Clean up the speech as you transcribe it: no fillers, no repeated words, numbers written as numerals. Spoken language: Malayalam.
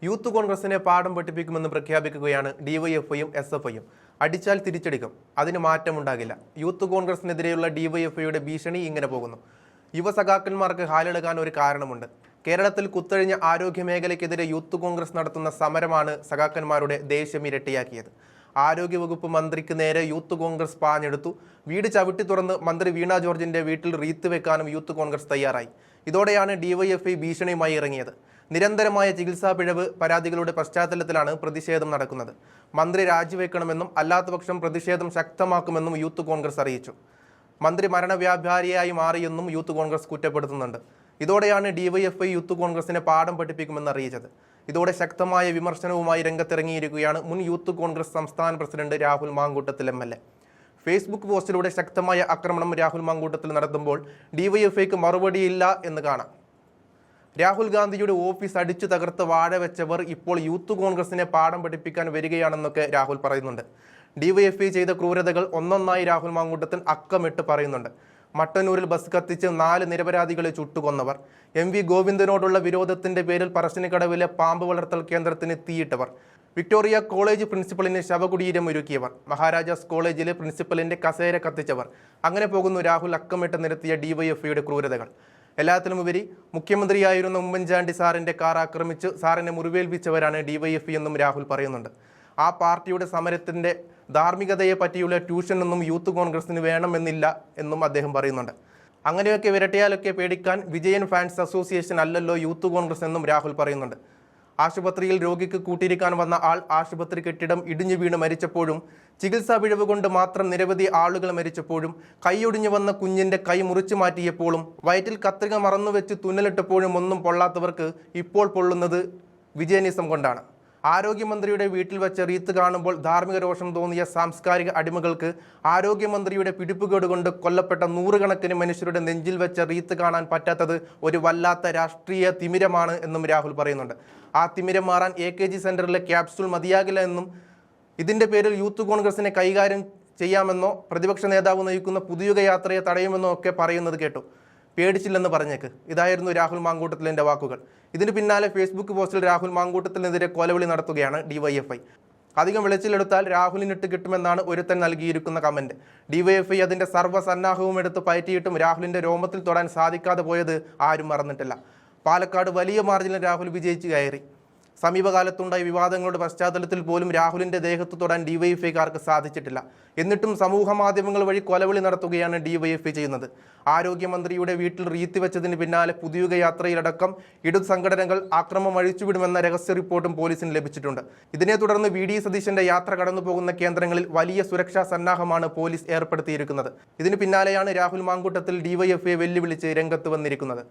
യൂത്ത് കോൺഗ്രസിനെ പാഠം പഠിപ്പിക്കുമെന്ന് പ്രഖ്യാപിക്കുകയാണ് ഡിവൈഎഫ്ഐയും എസ്എഫ്ഐയും. അടിച്ചാൽ തിരിച്ചടിക്കും, അതിന് മാറ്റമുണ്ടാകില്ല. യൂത്ത് കോൺഗ്രസിനെതിരെയുള്ള ഡിവൈഎഫ്ഐയുടെ ഭീഷണി ഇങ്ങനെ പോകുന്നു. യുവസഖാക്കന്മാർക്ക് ഹാലെടുക്കാൻ ഒരു കാരണമുണ്ട്. കേരളത്തിൽ കുത്തഴിഞ്ഞ ആരോഗ്യ മേഖലയ്ക്കെതിരെ യൂത്ത് കോൺഗ്രസ് നടത്തുന്ന സമരമാണ് സഖാക്കന്മാരുടെ ദേഷ്യം ഇരട്ടിയാക്കിയത്. ആരോഗ്യവകുപ്പ് മന്ത്രിക്ക് നേരെ യൂത്ത് കോൺഗ്രസ് പാഞ്ഞെടുത്തു. വീട് ചവിട്ടി തുറന്ന് മന്ത്രി വീണ ജോർജിന്റെ വീട്ടിൽ റീത്ത് വെക്കാനും യൂത്ത് കോൺഗ്രസ് തയ്യാറായി. ഇതോടെയാണ് ഡിവൈഎഫ്ഐ ഭീഷണിയുമായി ഇറങ്ങിയത്. നിരന്തരമായ ചികിത്സാ പിഴവ് പരാതികളുടെ പശ്ചാത്തലത്തിലാണ് പ്രതിഷേധം നടക്കുന്നത്. മന്ത്രി രാജിവെക്കണമെന്നും അല്ലാത്തപക്ഷം പ്രതിഷേധം ശക്തമാക്കുമെന്നും യൂത്ത് കോൺഗ്രസ് അറിയിച്ചു. മന്ത്രി മരണവ്യാപാരിയായി മാറിയെന്നും യൂത്ത് കോൺഗ്രസ് കുറ്റപ്പെടുത്തുന്നുണ്ട്. ഇതോടെയാണ് ഡിവൈഎഫ്ഐ യൂത്ത് കോൺഗ്രസിനെ പാഠം പഠിപ്പിക്കുമെന്ന് അറിയിച്ചത്. ഇതോടെ ശക്തമായ വിമർശനവുമായി രംഗത്തിറങ്ങിയിരിക്കുകയാണ് മുൻ യൂത്ത് കോൺഗ്രസ് സംസ്ഥാന president Rahul Mamkootathil MLA. Facebook പോസ്റ്റിലൂടെ ശക്തമായ ആക്രമണം രാഹുൽ മാങ്കൂട്ടത്തിൽ നടത്തുമ്പോൾ ഡിവൈഎഫ്ഐക്ക് മറുപടിയില്ല എന്ന് കാണാം. രാഹുൽ ഗാന്ധിയുടെ ഓഫീസ് അടിച്ചു തകർത്ത് വാഴ വെച്ചവർ ഇപ്പോൾ യൂത്ത് കോൺഗ്രസിനെ പാഠം പഠിപ്പിക്കാൻ വരികയാണെന്നൊക്കെ രാഹുൽ പറയുന്നുണ്ട്. ഡിവൈഎഫ്ഐ ചെയ്ത ക്രൂരതകൾ ഒന്നൊന്നായി രാഹുൽ മാങ്കൂട്ടത്തിൽ അക്കമിട്ട് പറയുന്നുണ്ട്. മട്ടന്നൂരിൽ ബസ് കത്തിച്ച് 4 നിരപരാധികളെ ചുട്ടുകൊന്നവർ, MV ഗോവിന്ദനോടുള്ള വിരോധത്തിന്റെ പേരിൽ പറശ്ശിനിക്കടവിലെ പാമ്പ് വളർത്തൽ കേന്ദ്രത്തിന് തീയിട്ടവർ, വിക്ടോറിയ കോളേജ് പ്രിൻസിപ്പലിന് ശവകുടീരം ഒരുക്കിയവർ, മഹാരാജാസ് കോളേജിലെ പ്രിൻസിപ്പലിന്റെ കസേര കത്തിച്ചവർ, അങ്ങനെ പോകുന്നു രാഹുൽ അക്കമിട്ട് നിരത്തിയ ഡിവൈഎഫ്ഐയുടെ ക്രൂരതകൾ. എല്ലാത്തിനുമുപരി മുഖ്യമന്ത്രിയായിരുന്ന ഉമ്മൻചാണ്ടി സാറിന്റെ കാർ ആക്രമിച്ച് സാറിനെ മുറിവേൽപ്പിച്ചവരാണ് ഡിവൈഎഫ്ഐ എന്നും രാഹുൽ പറയുന്നുണ്ട്. ആ പാർട്ടിയുടെ സമരത്തിന്റെ ധാർമ്മികതയെ പറ്റിയുള്ള ട്യൂഷൻ ഒന്നും യൂത്ത് കോൺഗ്രസിന് വേണമെന്നില്ല എന്നും അദ്ദേഹം പറയുന്നുണ്ട്. അങ്ങനെയൊക്കെ വിരട്ടിയാലൊക്കെ പേടിക്കാൻ വിജയൻ ഫാൻസ് അസോസിയേഷൻ അല്ലല്ലോ യൂത്ത് കോൺഗ്രസ് എന്നും രാഹുൽ പറയുന്നുണ്ട്. ആശുപത്രിയിൽ രോഗിക്ക് കൂട്ടിരിക്കാൻ വന്ന ആൾ ആശുപത്രി കെട്ടിടം ഇടിഞ്ഞു വീണ് മരിച്ചപ്പോഴും, ചികിത്സാ പിഴവ് കൊണ്ട് മാത്രം നിരവധി ആളുകൾ മരിച്ചപ്പോഴും, കൈയൊടിഞ്ഞു വന്ന കുഞ്ഞിന്റെ കൈ മുറിച്ചു മാറ്റിയപ്പോഴും, വയറ്റിൽ കത്രിക മറന്നുവെച്ച് തുന്നലിട്ടപ്പോഴും ഒന്നും പൊള്ളാത്തവർക്ക് ഇപ്പോൾ പൊള്ളുന്നത് വിജയനിസം കൊണ്ടാണ്. ആരോഗ്യമന്ത്രിയുടെ വീട്ടിൽ വെച്ച റീത്ത് കാണുമ്പോൾ ധാർമ്മിക രോഷം തോന്നിയ സാംസ്കാരിക അടിമകൾക്ക് ആരോഗ്യമന്ത്രിയുടെ പിടിപ്പുകേട് കൊണ്ട് കൊല്ലപ്പെട്ട 100 കണക്കിന് മനുഷ്യരുടെ നെഞ്ചിൽ വെച്ച റീത്ത് കാണാൻ പറ്റാത്തത് ഒരു വല്ലാത്ത രാഷ്ട്രീയ തിമിരമാണ് എന്നും രാഹുൽ പറയുന്നുണ്ട്. ആ തിമിരം മാറാൻ AKG സെന്ററിലെ ക്യാപ്സൂൾ മതിയാകില്ല എന്നും ഇതിന്റെ പേരിൽ യൂത്ത് കോൺഗ്രസിനെ കൈകാര്യം ചെയ്യാമെന്നോ പ്രതിപക്ഷ നേതാവ് നയിക്കുന്ന പുതിയുഗ യാത്രയെ തടയുമെന്നോ ഒക്കെ പറയുന്നത് കേട്ടു. പേടിച്ചില്ലെന്ന് പറഞ്ഞേക്ക്. ഇതായിരുന്നു രാഹുൽ മാങ്കൂട്ടത്തിലിന്റെ വാക്കുകൾ. ഇതിന് പിന്നാലെ ഫേസ്ബുക്ക് പോസ്റ്റിൽ രാഹുൽ മാങ്കൂട്ടത്തിനെതിരെ കൊലവിളി നടത്തുകയാണ് ഡിവൈഎഫ്ഐ. അധികം വിളിച്ചിലെടുത്താൽ രാഹുലിനിട്ട് കിട്ടുമെന്നാണ് ഒരുത്തൻ നൽകിയിരിക്കുന്ന കമന്റ്. ഡിവൈഎഫ്ഐ അതിന്റെ സർവ്വസന്നാഹവും എടുത്ത് പയറ്റിയിട്ടും രാഹുലിന്റെ രോമത്തിൽ തൊടാൻ സാധിക്കാതെ പോയത് ആരും മറന്നിട്ടില്ല. പാലക്കാട് വലിയ മാർജിനിൽ രാഹുൽ വിജയിച്ചു കയറി. സമീപകാലത്തുണ്ടായ വിവാദങ്ങളുടെ പശ്ചാത്തലത്തിൽ പോലും രാഹുലിന്റെ ദേഹത്ത് തൊടാൻ ഡിവൈഎഫ്ഐക്കാർക്ക് സാധിച്ചിട്ടില്ല. എന്നിട്ടും സമൂഹ മാധ്യമങ്ങൾ വഴി കൊലവിളി നടത്തുകയാണ് ഡിവൈഎഫ്ഐ ചെയ്യുന്നത്. ആരോഗ്യമന്ത്രിയുടെ വീട്ടിൽ റീത്തി വെച്ചതിന് പിന്നാലെ പുതിയുഗ യാത്രയിലടക്കം ഇടതു സംഘടനകൾ ആക്രമം അഴിച്ചുവിടുമെന്ന രഹസ്യ റിപ്പോർട്ടും പോലീസിന് ലഭിച്ചിട്ടുണ്ട്. ഇതിനെ തുടർന്ന് VD സതീശന്റെ യാത്ര കടന്നുപോകുന്ന കേന്ദ്രങ്ങളിൽ വലിയ സുരക്ഷാ സന്നാഹമാണ് പോലീസ് ഏർപ്പെടുത്തിയിരിക്കുന്നത്. ഇതിന് പിന്നാലെയാണ് രാഹുൽ മാങ്കൂട്ടത്തിൽ ഡിവൈഎഫ്ഐ വെല്ലുവിളിച്ച് രംഗത്ത് വന്നിരിക്കുന്നത്.